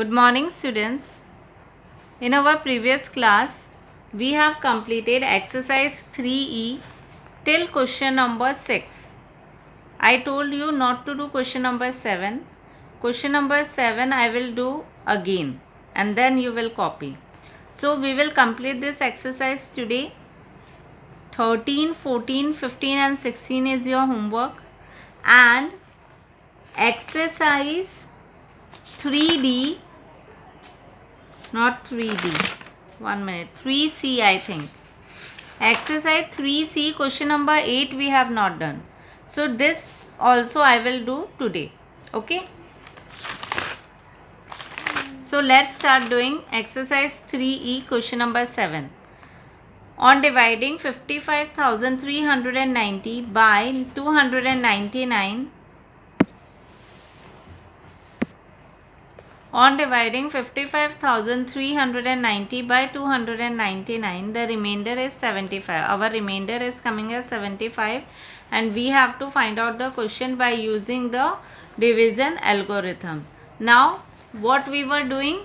Good morning, students. In our previous class, we have completed exercise 3E till question number 6. I told you not to do question number 7. Question number 7 I will do again and then you will copy. So we will complete this exercise today. 13, 14, 15 and 16 is your homework, and exercise 3D, not 3D, 1 minute, 3C I think. Exercise 3C question number 8 we have not done. So this also I will do today. Okay. So let's start doing exercise 3E question number 7. On dividing 55,390 by 299, on dividing 55,390 by 299, the remainder is 75. Our remainder is coming as 75 and we have to find out the question by using the division algorithm. Now what we were doing?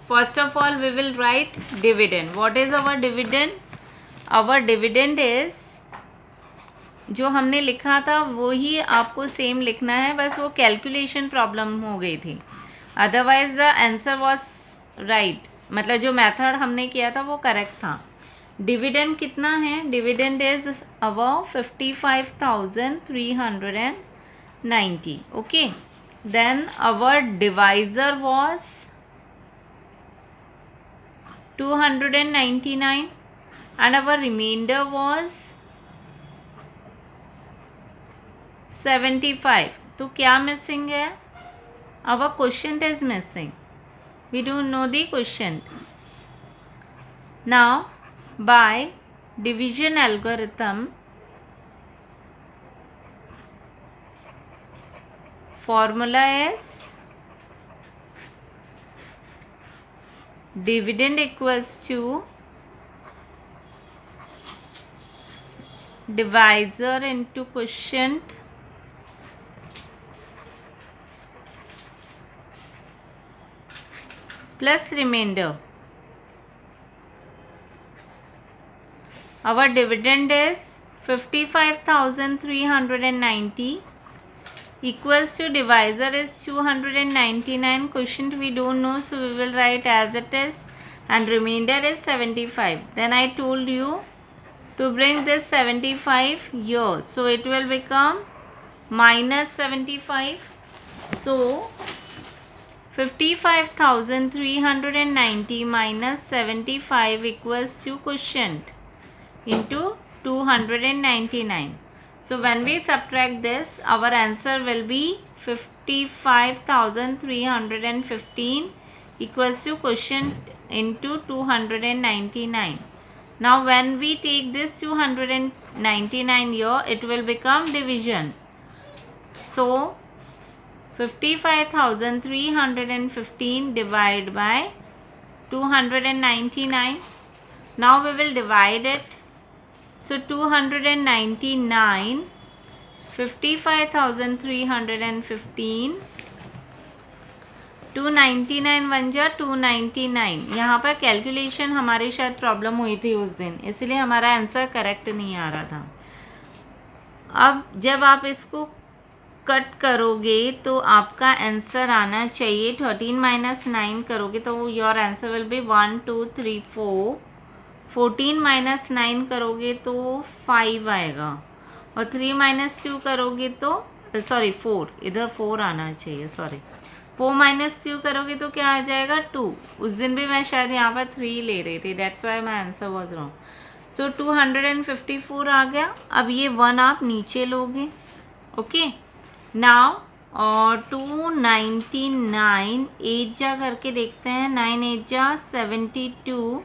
First of all we will write dividend. What is our dividend? Our dividend is, जो हमने लिखा था वो ही आपको same लिखना है, बस वो कैलकुलेशन प्रॉब्लम हो गई थी. Otherwise the answer was right, मतलब जो मेथड हमने किया था वो करेक्ट था. डिविडेंड कितना है? Dividend is about 55,390. Okay, then our divisor was 299 and our remainder was 75. तो क्या मिसिंग है? Our quotient is missing. We don't know the quotient. Now by division algorithm, formula is dividend equals to divisor into quotient plus remainder. Our dividend is 55,390 equals to divisor is 299. Quotient we don't know, so we will write as it is, and remainder is 75. Then I told you to bring this 75 here, so it will become minus 75. So 55,390 minus 75 equals to quotient into 299. So when we subtract this, our answer will be 55,315 equals to quotient into 299. Now when we take this 299 here, it will become division. So 55,315 divided by 299. Now we will divide it. So 299, 55,315, 299 बन जा 299. यहाँ पर calculation हमारी शायद problem हुई थी उस दिन, इसलिए हमारा आंसर करेक्ट नहीं आ रहा था. अब जब आप इसको कट करोगे तो आपका आंसर आना चाहिए 13 माइनस 9 करोगे तो your answer will B 1 2 3 4. 14 minus 9 करोगे तो 5 आएगा, और 3 माइनस 2 करोगे तो 4, इधर 4 आना चाहिए, 4 माइनस 2 करोगे तो क्या आ जाएगा 2. उस दिन भी मैं शायद यहाँ पर 3 ले रही थी, that's why my answer was wrong. So 254 आ गया. अब ये 1 आप नीचे लोगे. ओके, नाउ और 299 8 जा करके देखते हैं. 9 8 जा 72,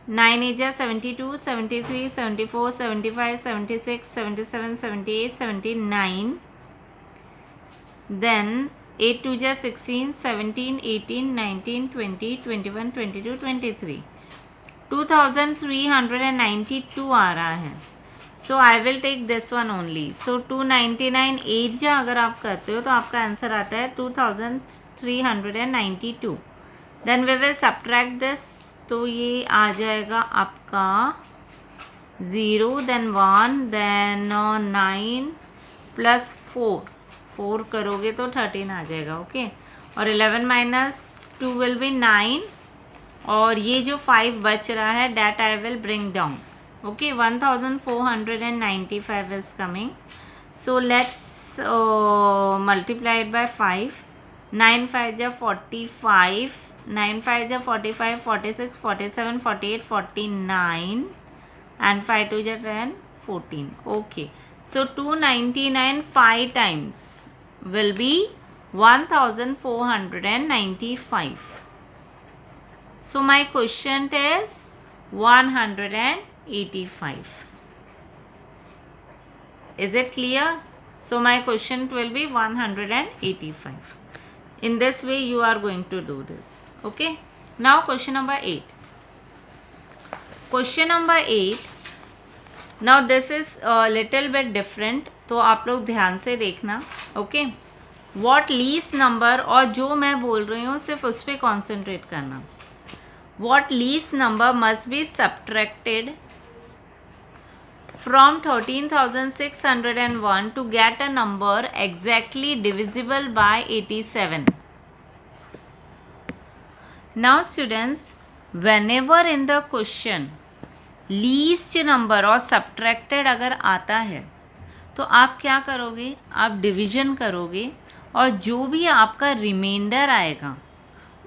9 8 जा 72, 73, 74, 75, 76, 77, 78, 79. Then 8 2 जा 16, 17, 18, 19, 20, 21, 22, 23. 2392 आ रहा है. So I will take this one only. So 299 8 जा अगर आप करते हो तो आपका आंसर आता है 2392. Then we will subtract this. तो ये आ जाएगा आपका 0, देन 1, देन 9 प्लस 4 करोगे तो 13 आ जाएगा. ओके और 11 माइनस 2 विल बी 9 और ये जो 5 बच रहा है that I will bring down. Okay 1495 is coming. So let's multiply it by 5. 9 5 जा 45, 9 5 जा 45, 46, 47, 48, 49 and 5 2 जा 10, 14. Okay, so 299 5 times will be 1495. So my quotient is 185. Is it clear? So my quotient will be 185. In this way you are going to do this. Okay, now question number 8. Question number 8. Now this is a little bit different, तो आप लोग ध्यान से देखना. Okay what least number, और जो मैं बोल रही हूँ सिर्फ उस पर कॉन्सेंट्रेट करना. What least number must be subtracted from 13,601 to get a number exactly divisible by 87. Now students, whenever in the question least number और subtracted अगर आता है तो आप क्या करोगे, आप डिवीजन करोगे और जो भी आपका रिमाइंडर आएगा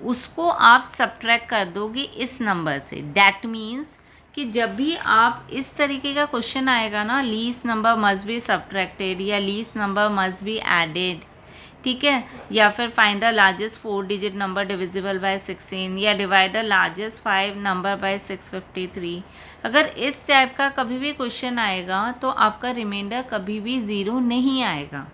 उसको आप सब्ट्रैक्ट कर दोगे इस नंबर से. दैट मीन्स कि जब भी आप इस तरीके का क्वेश्चन आएगा ना, least number must be subtracted या least number must be added, ठीक है, या फिर find the largest 4 digit number divisible by 16 या divide the largest 5 number by 653. अगर इस टाइप का कभी भी क्वेश्चन आएगा तो आपका रिमाइंडर कभी भी ज़ीरो नहीं आएगा.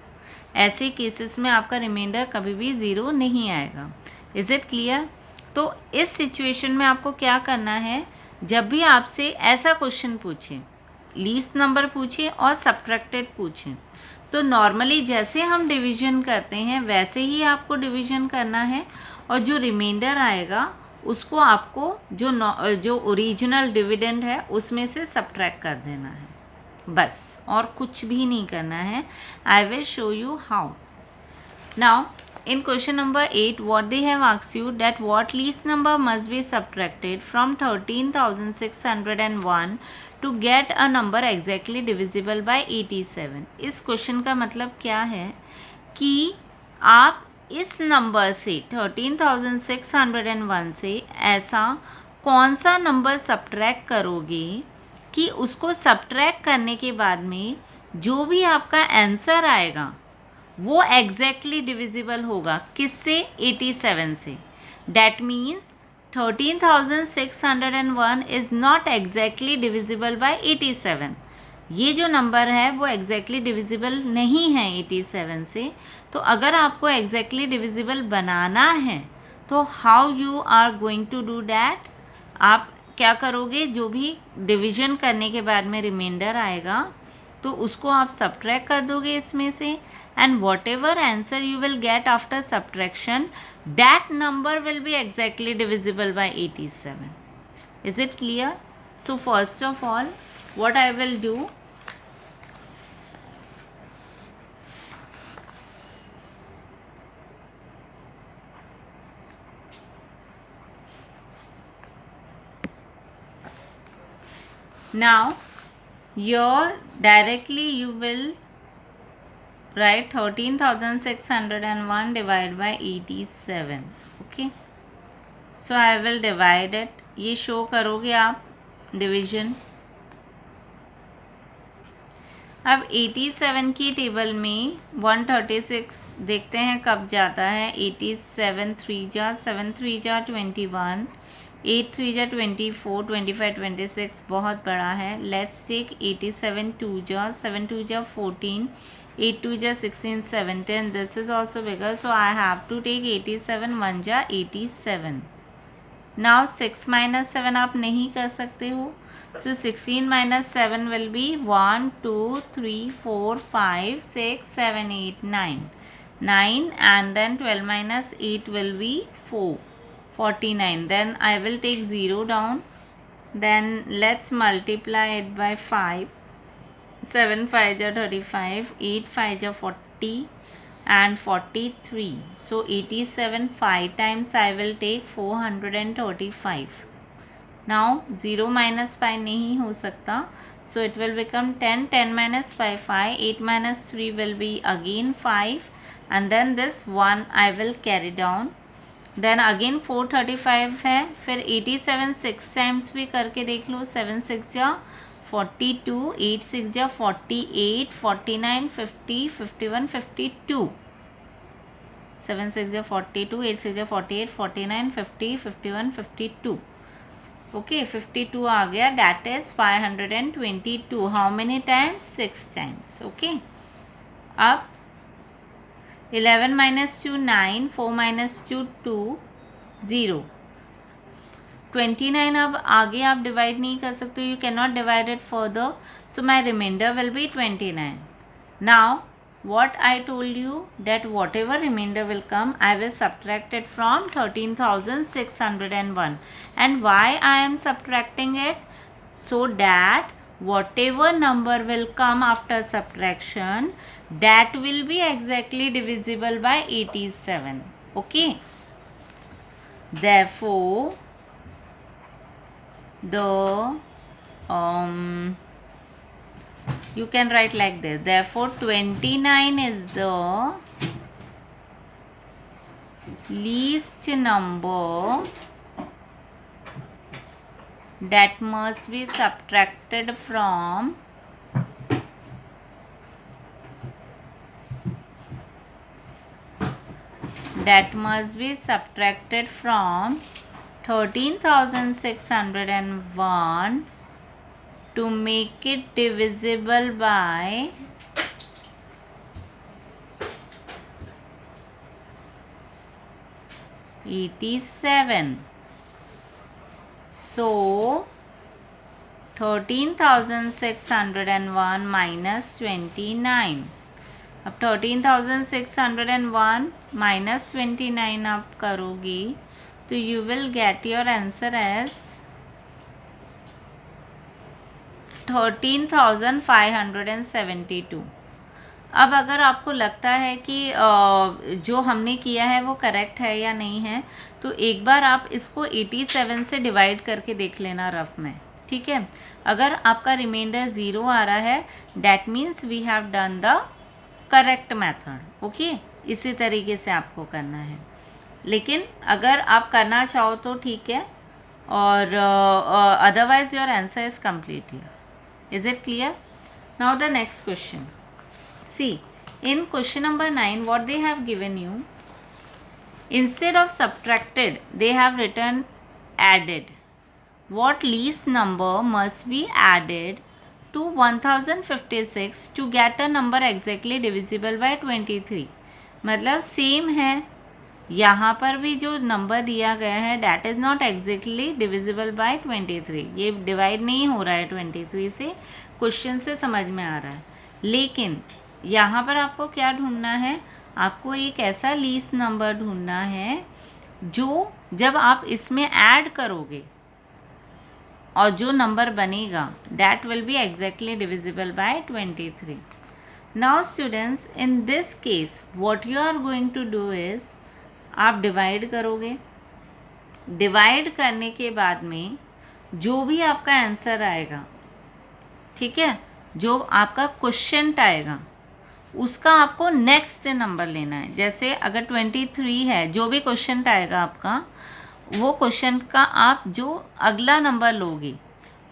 ऐसे केसेस में आपका रिमाइंडर कभी भी ज़ीरो नहीं आएगा. Is it clear? तो इस सिचुएशन में आपको क्या करना है, जब भी आपसे ऐसा क्वेश्चन पूछे, लीस्ट नंबर पूछे और सब्ट्रैक्टेड पूछे, तो नॉर्मली जैसे हम डिवीजन करते हैं वैसे ही आपको डिवीजन करना है और जो रिमाइंडर आएगा उसको आपको जो ओरिजिनल डिविडेंड है उसमें से सब्ट्रैक्ट कर देना है, बस, और कुछ भी नहीं करना है. I will show you how. Now in question number 8, what they have asked you that what least number must be subtracted from 13,601 to get a number exactly divisible by 87. इस क्वेश्चन का मतलब क्या है कि आप इस नंबर से 13,601 से ऐसा कौन सा नंबर सब्ट्रैक्ट करोगे कि उसको सब्ट्रैक्ट करने के बाद में जो भी आपका आंसर आएगा वो एग्जैक्टली डिविजिबल होगा किससे, 87 से. That means 13,601 is not exactly divisible bye 87. ये जो नंबर है वो एग्जैक्टली डिविजिबल नहीं है 87 से. तो अगर आपको एग्जैक्टली डिविजिबल बनाना है तो how you are going to do that, आप क्या करोगे, जो भी डिवीजन करने के बाद में रिमाइंडर आएगा तो उसको आप सब्ट्रैक्ट कर दोगे इसमें से, and what ever answer you will get after subtraction that number will be exactly divisible bye 87. Is it clear? So first of all what I will do, now here directly you will write 13,601 divided by 87. okay, so I will divide it. ये show करोगे आप division. अब 87 की table में 136 देखते हैं कब जाता है. 87 3 जा 7 3 जा 21, 8 3 जा 24, 25 26 बहुत बड़ा है. लेट्स टेक 87 2 जा 7 2 जा 14, 8 2 जा 16 17. This is also bigger, so I have to take 87 1 जा 87. नाउ 6 - 7 आप नहीं कर सकते हो So 16 minus 7 will be 1, 2, 3, 4, 5, 6, 7, 8, 9. 9 and then 12 minus 8 will be 4, 49. Then I will take 0 down. Then let's multiply it by 5. 7 5 are 35, 8 5 are 40 and 43. So 87, 5 times I will take 435. Now 0 minus 5 नहीं हो सकता, so it will become 10. 10 minus 5 5, 8 minus 3 will be again 5 and then this 1 I will carry down. Then again 435 है, फिर 87 6 times भी करके देख लो. 7 6 जा 42, 8 6 जा 48, 49, 50, 51, 52. 7 6 जा 42, 8 6 जा 48, 49, 50, 51, 52. ओके 52 आ गया. That is 522. How many times? 6 times. Okay अब 11 minus 2 9, 4 minus 2 2, 0. 29 अब आगे आप डिवाइड नहीं कर सकते, you can not divide it further, so my remainder will be 29. Now what I told you that whatever remainder will come, I will subtract it from 13,601. And why I am subtracting it? So that whatever number will come after subtraction, that will be exactly divisible by 87. Okay. Therefore, you can write like this. Therefore 29 is the least number that must be subtracted from 13,601 to make it divisible by 87. So 13,601 minus 29. अब 13,601 minus 29 आप करोगी तो you will get your answer as 13,572. अब अगर आपको लगता है कि जो हमने किया है वो करेक्ट है या नहीं है, तो एक बार आप इसको 87 से डिवाइड करके देख लेना रफ में. ठीक है, अगर आपका रिमाइंडर 0 आ रहा है, that means we have done the correct method. Okay, इसी तरीके से आपको करना है. लेकिन अगर आप करना चाहो तो ठीक है, और otherwise your answer is complete here. Is it clear? Now the next question. See, in question number 9, what they have given you, instead of subtracted, they have written added. What least number must be added to 1056 to get a number exactly divisible by 23? मतलब same है, यहाँ पर भी जो number दिया गया है that is not exactly divisible by 23. ये डिवाइड नहीं हो रहा है 23 से, क्वेश्चन से समझ में आ रहा है. लेकिन यहाँ पर आपको क्या ढूंढना है? आपको एक ऐसा लीस्ट नंबर ढूंढना है जो जब आप इसमें ऐड करोगे और जो नंबर बनेगा that will be exactly divisible by 23. Now students, in this case what you are going to do is, आप डिवाइड करोगे. डिवाइड करने के बाद में जो भी आपका आंसर आएगा, ठीक है, जो आपका क्वेश्चन आएगा उसका आपको नेक्स्ट नंबर लेना है. जैसे अगर 23 है, जो भी क्वेश्चन आएगा आपका, वो क्वेश्चन का आप जो अगला नंबर लोगे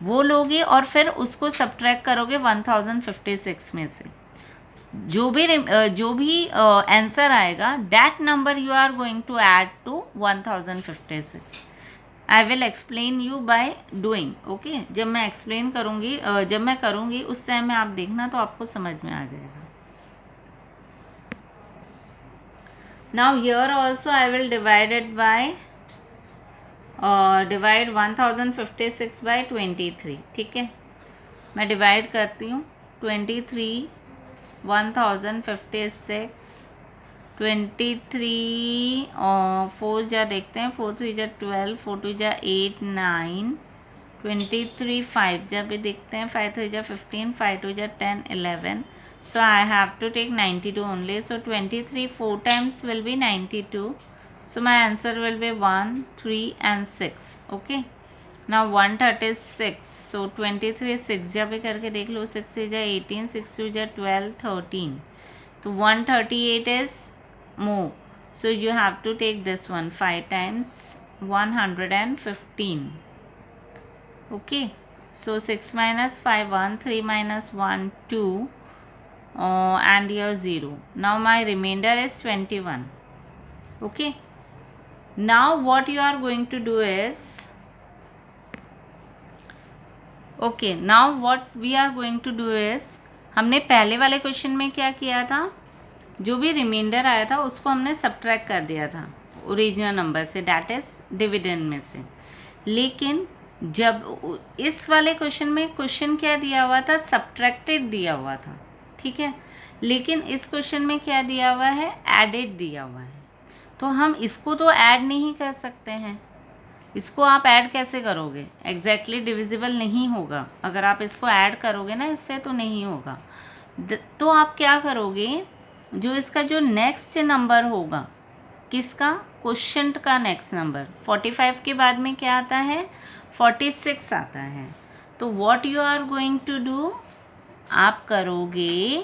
वो लोगे और फिर उसको सब्ट्रैक्ट करोगे 1056 में से. जो भी आंसर आएगा that number you are going to add to 1056. I will explain you by doing. Okay, जब मैं एक्सप्लेन करूँगी, जब मैं करूँगी उस टाइम में आप देखना तो आपको समझ में आ जाएगा. Now here also I will divide it by divide 1056 by 23, ठीक है। मैं डिवाइड करती हूँ 23 1056 23 और 4 जा देखते हैं, 4 3 जा 12, 4 2 जा 8 9 23 5 जा भी देखते हैं, 5 3 जा 15, 5 2 जा 10 11. So I have to take 92 only. So 23 4 times will be 92. So my answer will be 1 3 and 6. Okay. Now 136. So 23 6 जा भी करके देख लो, 6 3 जा 18, 6 2 जा 12 13. तो 138 is more. So you have to take this one 5 times 115. Okay. So 6 minus 5 1, 3 minus 1 2, and here 0. Now my remainder is 21. Okay. Now what you are going to do is, okay, now what we are going to do is, हमने पहले वाले question में क्या किया था, जो भी reminder आया था उसको हमने सब्ट्रैक्ट कर दिया था ओरिजिनल नंबर से, डैट इज डिविडेंड में से। लेकिन जब इस वाले क्वेश्चन में क्वेश्चन क्या दिया हुआ था, सब्ट्रैक्टेड दिया हुआ था, ठीक है। लेकिन इस क्वेश्चन में क्या दिया हुआ है, एडेड दिया हुआ है। तो हम इसको तो ऐड नहीं कर सकते हैं। इसको आप ऐड कैसे करोगे, एग्जैक्टली डिविजिबल नहीं होगा। अगर आप इसको ऐड करोगे ना इससे तो नहीं होगा। तो आप क्या करोगे, जो इसका जो नेक्स्ट नंबर होगा, किसका, क्वोशंट का नेक्स्ट नंबर, 45 के बाद में क्या आता है, 46 आता है। तो what you are going to do, आप करोगे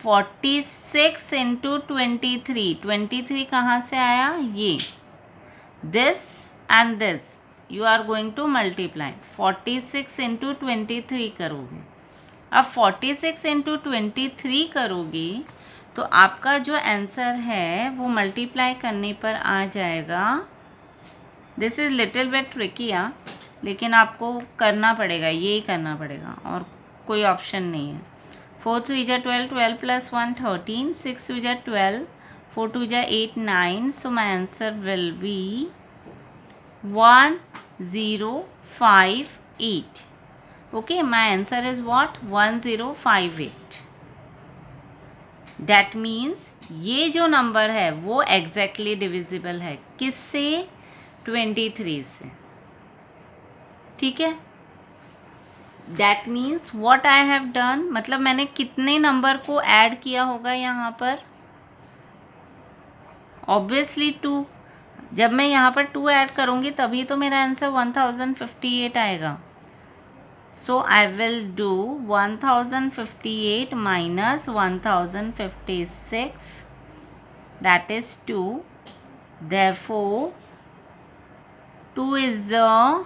46 इंटू 23। 23 कहाँ से आया, ये, this and this you are going to multiply. 46 into 23 करोगे। अब 46 इंटू 23 करोगे तो आपका जो आंसर है वो मल्टीप्लाई करने पर आ जाएगा। This is little bit tricky, लेकिन आपको करना पड़ेगा, यही करना पड़ेगा और कोई ऑप्शन नहीं है। 4 3 जा 12, 12 प्लस 1 13, 6 2 जा 12, 4 2 जा 8 9. So my answer will be 1058. Okay, my answer is what, 1058. That means ये जो नंबर है वो एग्जैक्टली डिविजिबल है, किससे, 23 से, ठीक है। That means what I have done, मतलब मैंने कितने नंबर को ऐड किया होगा यहाँ पर, ऑब्वियसली 2। जब मैं यहाँ पर 2 ऐड करूँगी तभी तो मेरा आंसर 1058 आएगा। So I will do 1058 minus 1056, that is 2. Therefore 2 is the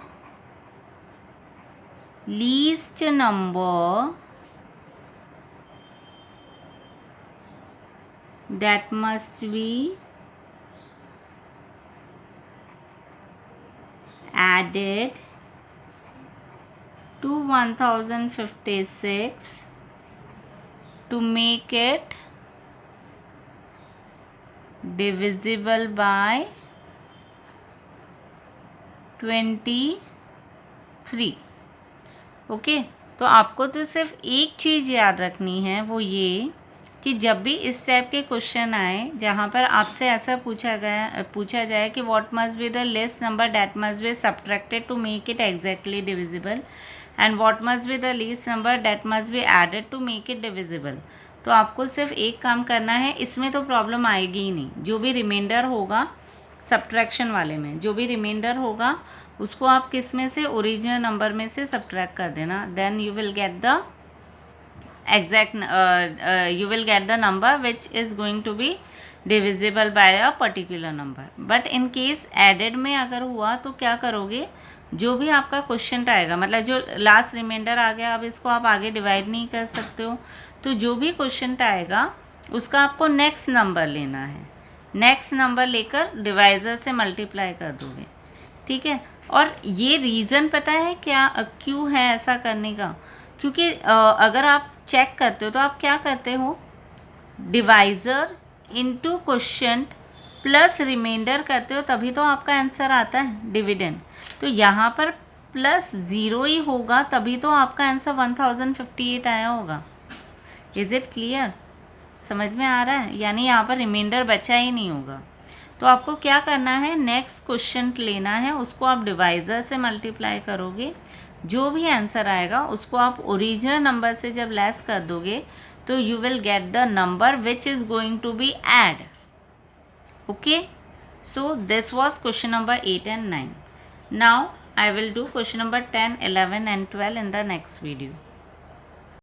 least number that must be added to 1056 to make it divisible by 23. Okay, तो आपको तो सिर्फ एक चीज़ याद रखनी है, वो ये कि जब भी इस टाइप के क्वेश्चन आए जहाँ पर आपसे ऐसा पूछा जाए कि what must be the least number that must be subtracted to make it exactly divisible, and what must be the least number that must be added to make it divisible, तो आपको सिर्फ एक काम करना है, इसमें तो प्रॉब्लम आएगी ही नहीं। जो भी रिमाइंडर होगा सब्ट्रैक्शन वाले में, जो भी रिमाइंडर होगा उसको आप किस में से, ओरिजिनल नंबर में से सब्ट्रैक्ट कर देना, then you will get the exact you will get the number which is going to be divisible by a particular number. But in case added में अगर हुआ तो क्या करोगे, जो भी आपका क्वेश्चन आएगा, मतलब जो लास्ट रिमाइंडर आ गया, अब इसको आप आगे डिवाइड नहीं कर सकते हो, तो जो भी क्वेश्चन आएगा उसका आपको नेक्स्ट नंबर लेना है, नेक्स्ट नंबर लेकर डिवाइज़र से मल्टीप्लाई कर दोगे, ठीक है। और ये रीज़न पता है क्या, क्यों है ऐसा करने का, क्योंकि अगर आप चेक करते हो तो आप क्या करते हो, divisor into quotient plus remainder करते हो तभी तो आपका आंसर आता है डिविडेंड। तो यहाँ पर प्लस 0 ही होगा तभी तो आपका आंसर 1058 आया होगा। Is it clear? समझ में आ रहा है? यानी यहाँ पर रिमाइंडर बचा ही नहीं होगा। तो आपको क्या करना है, नेक्स्ट क्वेश्चन लेना है, उसको आप डिवाइज़र से मल्टीप्लाई करोगे, जो भी आंसर आएगा उसको आप ओरिजिनल नंबर से जब लेस कर दोगे तो you will get the number which is going to be add. Okay, so this was question number 8 and 9. Now I will do question number 10, 11 and 12 in the next video.